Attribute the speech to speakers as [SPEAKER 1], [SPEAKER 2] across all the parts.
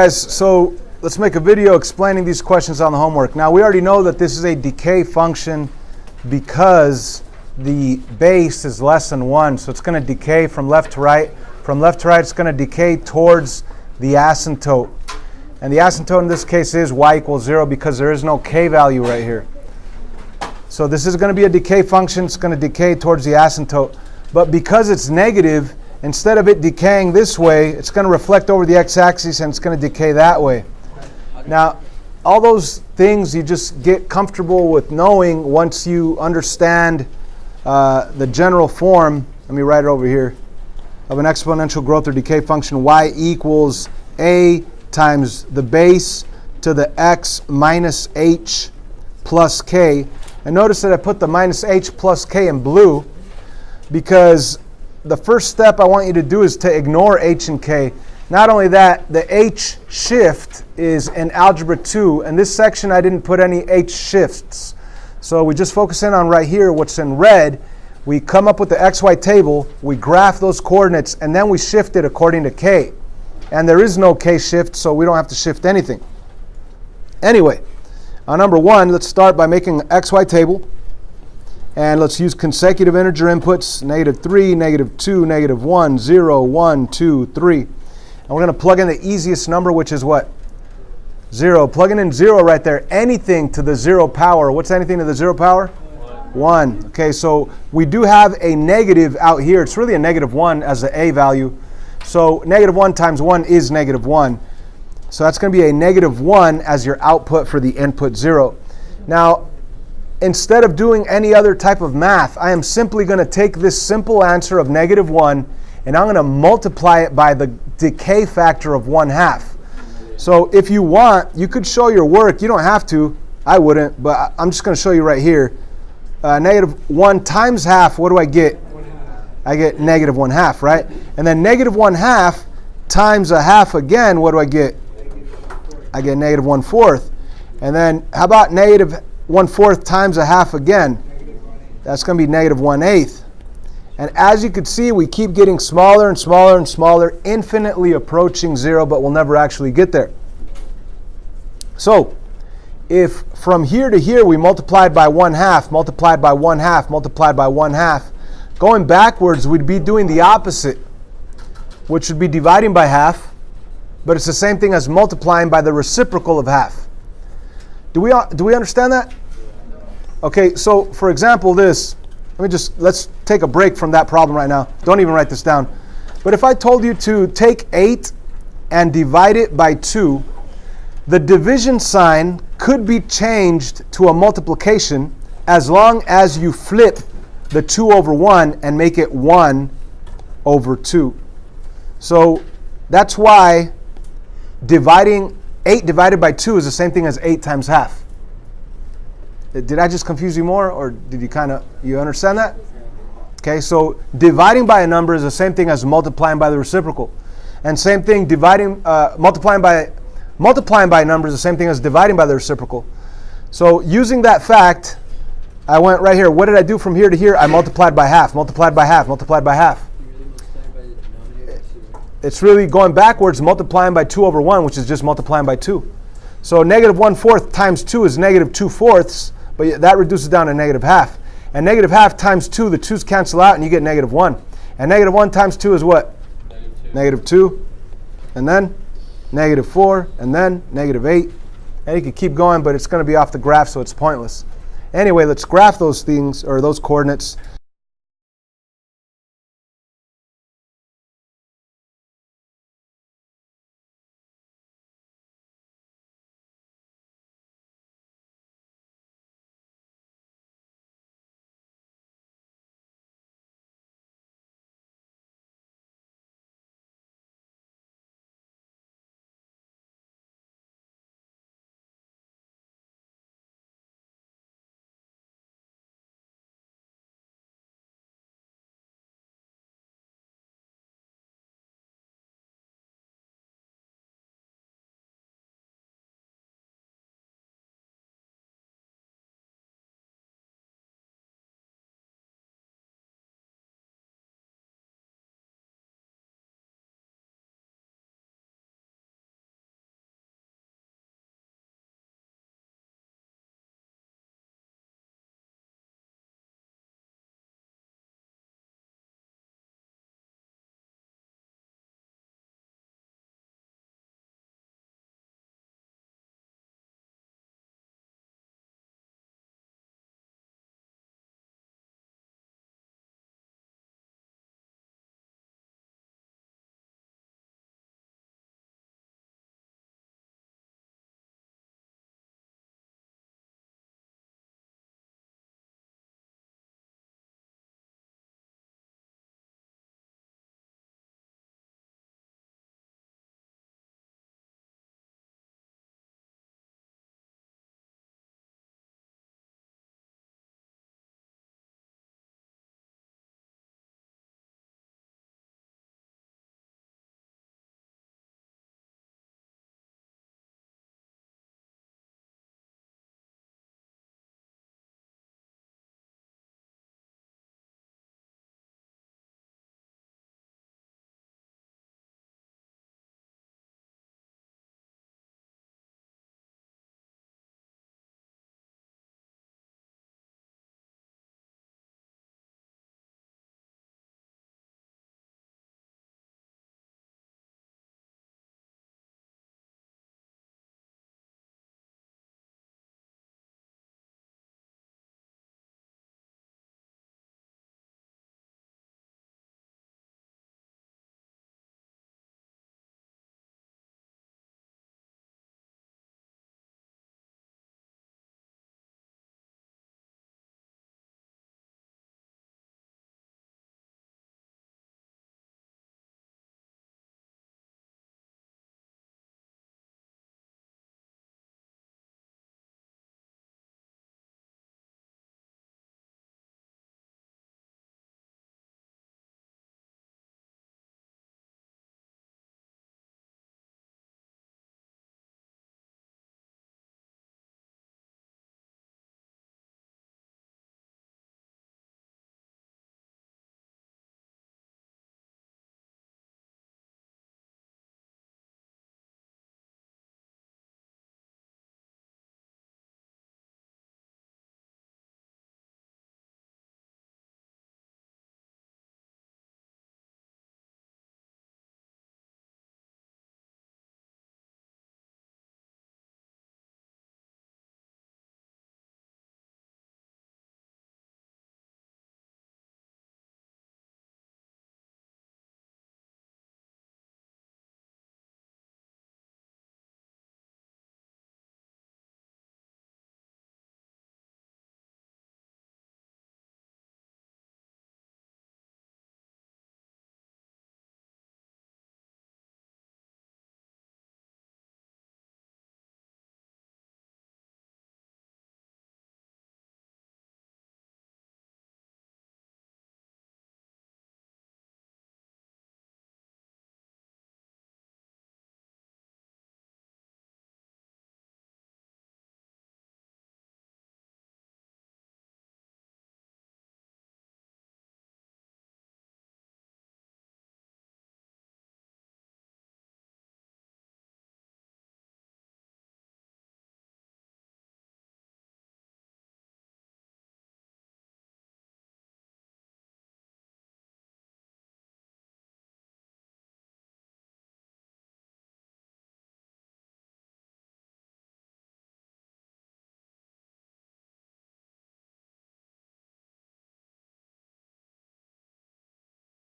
[SPEAKER 1] Guys, so let's make a video explaining these questions on the homework. Now we already know that this is a decay function because the base is less than 1, so it's going to decay from left to right. From left to right, it's going to decay towards the asymptote. And the asymptote in this case is y equals 0 because there is no k value right here. So this is going to be a decay function. It's going to decay towards the asymptote. But because it's negative, instead of it decaying this way, it's going to reflect over the x-axis and it's going to decay that way. Now, all those things you just get comfortable with knowing once you understand the general form. Let me write it over here. Of an exponential growth or decay function, y equals a times the base to the x minus h plus k. And notice that I put the minus h plus k in blue because the first step I want you to do is to ignore h and k. Not only that, the h shift is in Algebra 2. In this section, I didn't put any h shifts. So we just focus in on right here, what's in red. We come up with the xy table, we graph those coordinates, and then we shift it according to k. And there is no k shift, so we don't have to shift anything. Anyway, on number 1, let's start by making an xy table. And let's use consecutive integer inputs, -3, -2, -1, 0, 1, 2, 3. And we're going to plug in the easiest number, which is what? 0. Plugging in 0 right there. Anything to the 0 power. What's anything to the 0 power? 1. Okay, so we do have a negative out here. It's really a -1 as the a value. So -1 times 1 is -1. So that's going to be a -1 as your output for the input 0. Now, instead of doing any other type of math, I am simply going to take this simple answer of -1 and I'm going to multiply it by the decay factor of 1/2. So if you want, you could show your work. You don't have to. I wouldn't, but I'm just going to show you right here. -1 times half, what do I get? I get -1/2, right? And then -1/2 times a half again, what do I get? I get -1/4. And then how about -1/4 times a half again? That's going to be -1/8. And as you can see, we keep getting smaller and smaller and smaller, infinitely approaching 0, but we'll never actually get there. So, if from here to here we multiplied by 1/2, multiplied by 1/2, multiplied by 1/2, going backwards we'd be doing the opposite, which would be dividing by half, but it's the same thing as multiplying by the reciprocal of half. Do we understand that? Okay, so for example this, let's take a break from that problem right now. Don't even write this down. But if I told you to take 8 and divide it by 2, the division sign could be changed to a multiplication as long as you flip the 2 over 1 and make it 1 over 2. So that's why 8 divided by 2 is the same thing as 8 times half. Did I just confuse you more, or did you understand that? Okay, so dividing by a number is the same thing as multiplying by the reciprocal. And same thing, multiplying by a number is the same thing as dividing by the reciprocal. So using that fact, I went right here. What did I do from here to here? I multiplied by half, multiplied by half, multiplied by half. It's really going backwards, multiplying by 2 over 1, which is just multiplying by 2. So -1/4 times 2 is -2/4, but that reduces down to -1/2. And -1/2 times 2, the 2's cancel out and you get -1. And -1 times 2 is what? -2. And then -4, and then -8. And you can keep going, but it's going to be off the graph, so it's pointless. Anyway, let's graph those things, or those coordinates.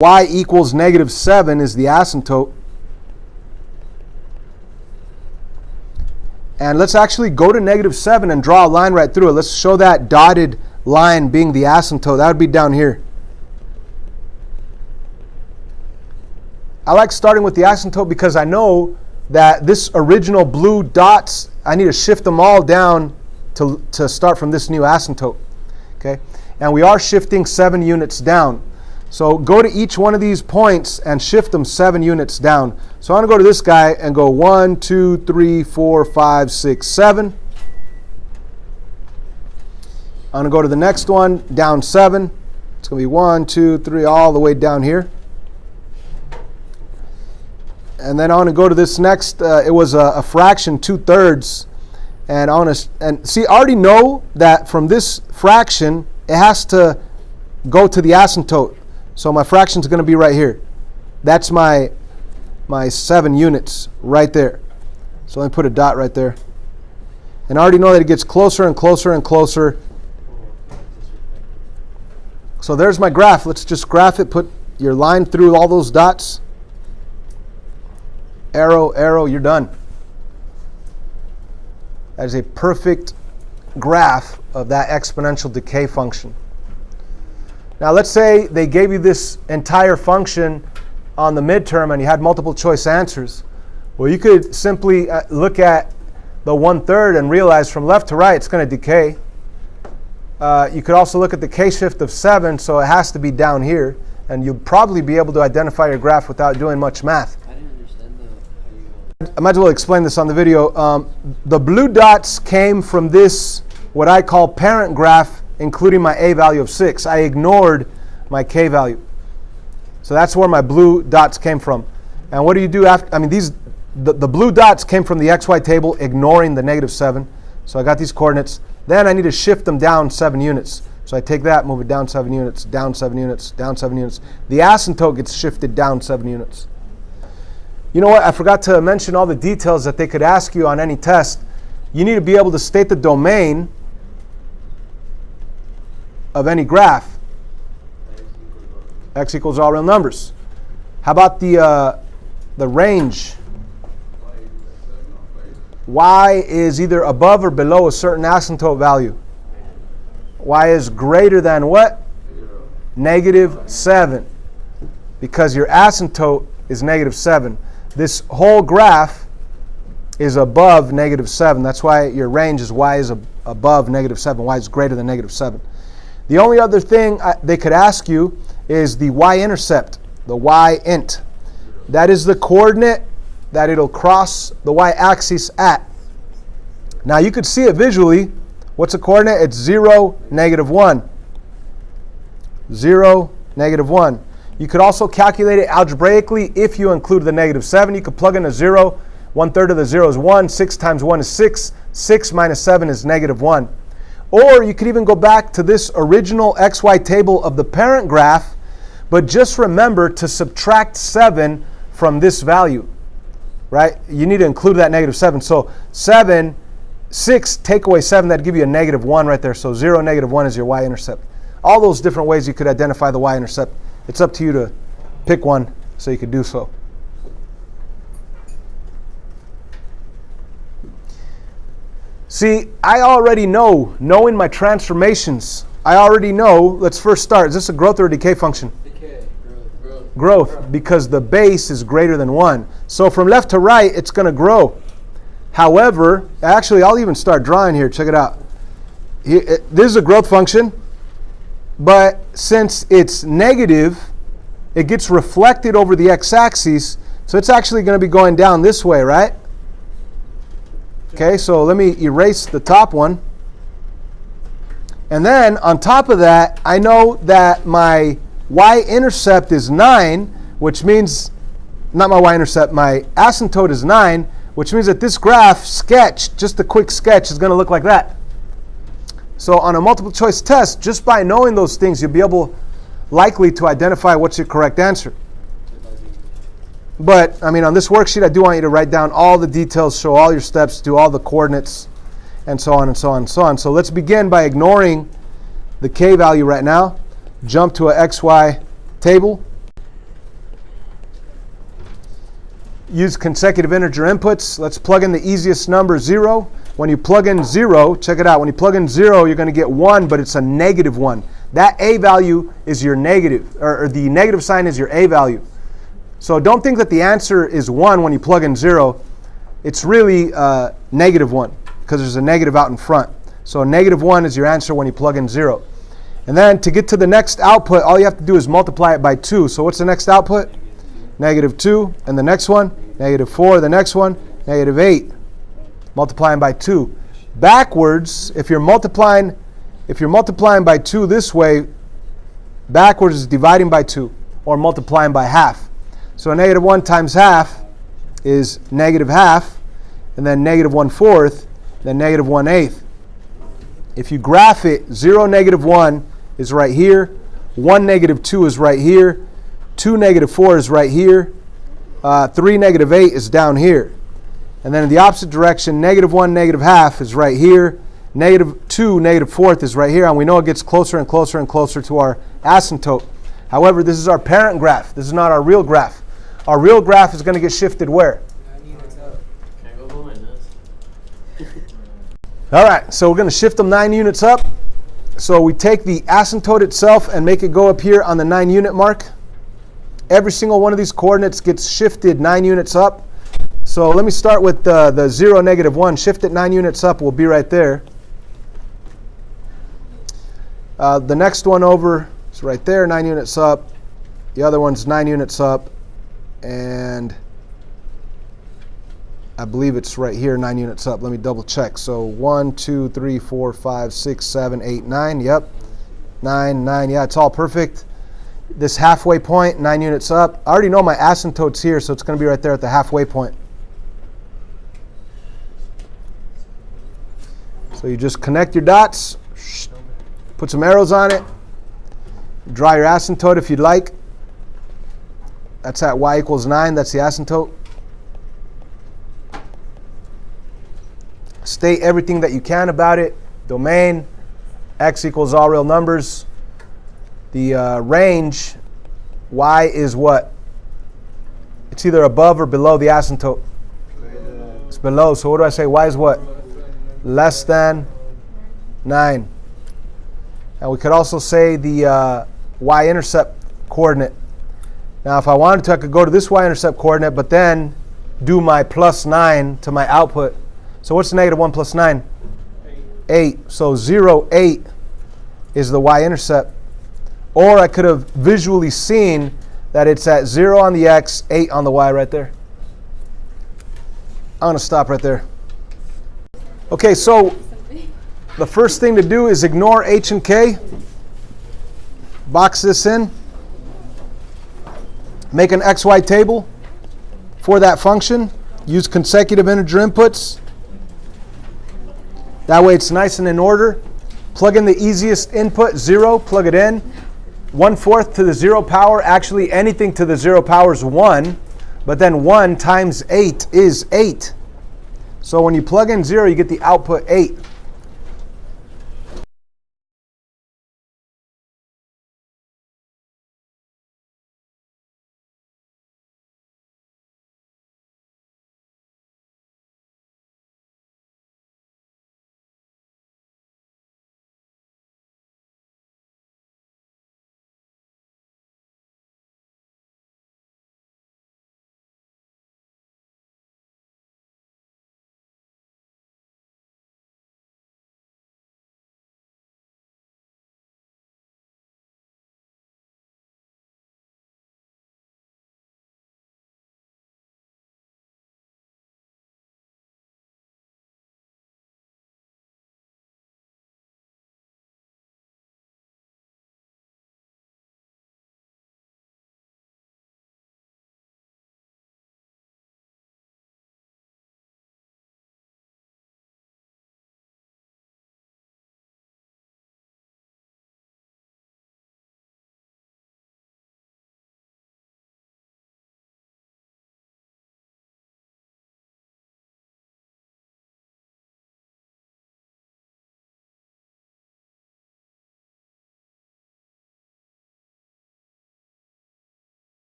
[SPEAKER 1] y equals -7 is the asymptote. And let's actually go to -7 and draw a line right through it. Let's show that dotted line being the asymptote. That would be down here. I like starting with the asymptote because I know that this original blue dots, I need to shift them all down to start from this new asymptote. Okay? And we are shifting 7 units down. So go to each one of these points and shift them 7 units down. So I'm going to go to this guy and go 1, 2, 3, 4, 5, 6, 7. I'm going to go to the next one, down 7. It's going to be 1, 2, 3, all the way down here. And then I want to go to this next, it was a fraction, 2/3. And I want to, see, I already know that from this fraction, it has to go to the asymptote. So my fraction is going to be right here. That's my 7 units right there. So let me put a dot right there. And I already know that it gets closer and closer and closer. So there's my graph. Let's just graph it. Put your line through all those dots. Arrow, arrow, you're done. That is a perfect graph of that exponential decay function. Now let's say they gave you this entire function on the midterm and you had multiple choice answers. Well, you could simply look at the 1/3 and realize from left to right it's going to decay. You could also look at the k-shift of 7, so it has to be down here. And you'll probably be able to identify your graph without doing much math.
[SPEAKER 2] I didn't understand how you...
[SPEAKER 1] I might as well explain this on the video. The blue dots came from this, what I call parent graph, including my a value of 6. I ignored my k value. So that's where my blue dots came from. And what do you do after? I mean, the blue dots came from the xy table, ignoring the -7. So I got these coordinates. Then I need to shift them down 7 units. So I take that, move it down 7 units, down 7 units, down 7 units. The asymptote gets shifted down 7 units. You know what? I forgot to mention all the details that they could ask you on any test. You need to be able to state the domain of any graph. X equals all real numbers. How about the range? Y is either above or below a certain asymptote value. Y is greater than what? -7. Because your asymptote is -7. This whole graph is above -7. That's why your range is Y is above -7. Y is greater than -7. The only other thing they could ask you is the y-intercept, the y-int. That is the coordinate that it'll cross the y-axis at. Now you could see it visually. What's the coordinate? It's 0, -1. 0, -1. You could also calculate it algebraically if you include the -7. You could plug in a 0. 1/3 of the 0 is 1. 6 times 1 is 6. 6 minus 7 is -1. Or you could even go back to this original XY table of the parent graph, but just remember to subtract 7 from this value, right? You need to include that -7. So 6 take away 7, that'd give you a -1 right there. So 0, -1 is your y-intercept. All those different ways you could identify the y-intercept. It's up to you to pick one so you could do so. See, I already know, knowing my transformations, I already know, let's first start. Is this a growth or a decay function?
[SPEAKER 2] Decay.
[SPEAKER 1] Growth, because the base is greater than 1. So from left to right, it's going to grow. However, actually, I'll even start drawing here. Check it out. This is a growth function, but since it's negative, it gets reflected over the x-axis, so it's actually going to be going down this way, right? Okay, so let me erase the top one. And then on top of that, I know that my y-intercept is 9, which means, not my y-intercept, my asymptote is 9, which means that this graph sketch, just a quick sketch, is going to look like that. So on a multiple choice test, just by knowing those things, you'll be able likely to identify what's your correct answer. But, I mean, on this worksheet, I do want you to write down all the details, show all your steps, do all the coordinates, and so on and so on and so on. So let's begin by ignoring the k value right now. Jump to a xy table. use consecutive integer inputs. Let's plug in the easiest number, 0. When you plug in 0, check it out. When you plug in 0, you're going to get 1, but it's a negative 1. That a value is your negative, or the negative sign is your a value. So don't think that the answer is 1 when you plug in 0. It's really negative 1 because there's a negative out in front. So negative 1 is your answer when you plug in 0. And then to get to the next output, all you have to do is multiply it by 2. So what's the next output? Negative 2. And the next one? Negative 4. The next one? Negative 8. Multiplying by 2. Backwards, if you're multiplying by 2 this way, backwards is dividing by 2 or multiplying by half. So a negative 1 times half is negative half, and then negative 1/4, then negative 1/8. If you graph it, 0, negative 1 is right here, 1, negative 2 is right here, 2, negative 4 is right here, 3, negative 8 is down here. And then in the opposite direction, negative 1, negative half is right here, negative 2, negative 4th is right here, and we know it gets closer and closer and closer to our asymptote. However, this is our parent graph. This is not our real graph. Our real graph is going to get shifted where? All right, so we're going to shift them 9 units up. So we take the asymptote itself and make it go up here on the 9 unit mark. Every single one of these coordinates gets shifted 9 units up. So let me start with the 0, negative 1. Shift it 9 units up. We'll be right there. The next one over is right there, 9 units up. The other one's 9 units up. And I believe it's right here, 9 units up. Let me double check. So 1, 2, 3, 4, 5, 6, 7, 8, 9. Yep. 9, 9. Yeah, it's all perfect. This halfway point, 9 units up. I already know my asymptote's here, so it's going to be right there at the halfway point. So you just connect your dots, put some arrows on it, draw your asymptote if you'd like. That's at y equals 9. That's the asymptote. State everything that you can about it. Domain, x equals all real numbers. The range, y is what? It's either above or below the asymptote. It's below. So what do I say? Y is what? Less than 9. And we could also say the y-intercept coordinate. Now if I wanted to, I could go to this y-intercept coordinate, but then do my plus 9 to my output. So what's negative 1 plus 9? 8. So 0, 8 is the y-intercept. Or I could have visually seen that it's at 0 on the x, 8 on the y right there. I'm going to stop right there. Okay, so the first thing to do is ignore h and k. Box this in. Make an xy table for that function. Use consecutive integer inputs. That way it's nice and in order. Plug in the easiest input, 0, plug it in. 1/4 to the 0 power, actually anything to the 0 power is 1, but then 1 times 8 is 8. So when you plug in 0, you get the output 8.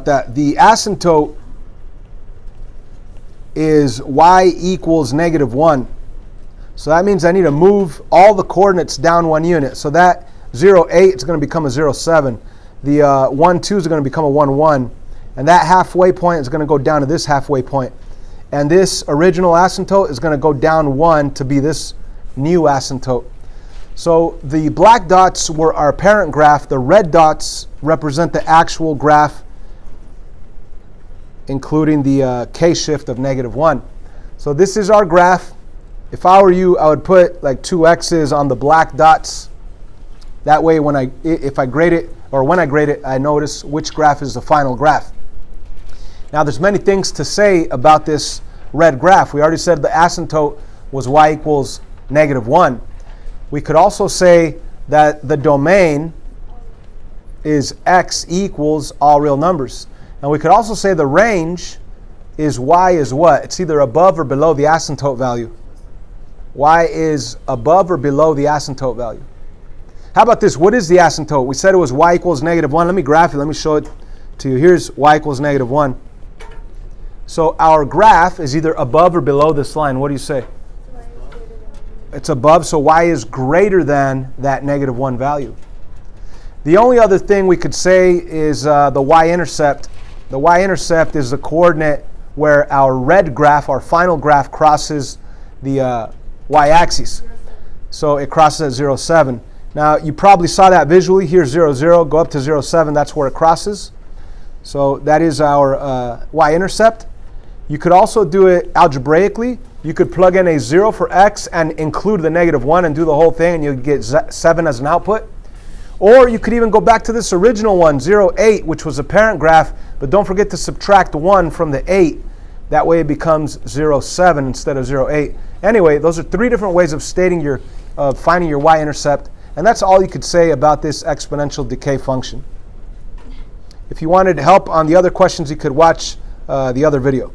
[SPEAKER 1] that. The asymptote is y equals -1. So that means I need to move all the coordinates down 1 unit. So that 0, 8 is going to become a 0, 7. The 1, 2 is going to become a 1, 1. And that halfway point is going to go down to this halfway point. And this original asymptote is going to go down 1 to be this new asymptote. So the black dots were our parent graph. The red dots represent the actual graph, including the k-shift of -1. So this is our graph. If I were you, I would put like 2 x's on the black dots. That way when I grade it, or when I grade it, I notice which graph is the final graph. Now there's many things to say about this red graph. We already said the asymptote was y equals -1. We could also say that the domain is x equals all real numbers. And we could also say the range is y is what? It's either above or below the asymptote value. Y is above or below the asymptote value. How about this? What is the asymptote? We said it was y equals -1. Let me graph it. Let me show it to you. Here's y equals -1. So our graph is either above or below this line. What do you say? It's above, so y is greater than that -1 value. The only other thing we could say is the y-intercept. The y-intercept is the coordinate where our red graph, our final graph, crosses the y-axis. So it crosses at 0, 7. Now you probably saw that visually. Here's 0, 0, go up to 0, 7, that's where it crosses. So that is our y-intercept. You could also do it algebraically. You could plug in a 0 for x and include the -1 and do the whole thing, and you'll get 7 as an output. Or you could even go back to this original one, 0, 8, which was a parent graph, but don't forget to subtract 1 from the 8. That way it becomes 0, 7 instead of 0, 8. Anyway, those are 3 different ways of finding your y-intercept, and that's all you could say about this exponential decay function. If you wanted help on the other questions, you could watch the other video.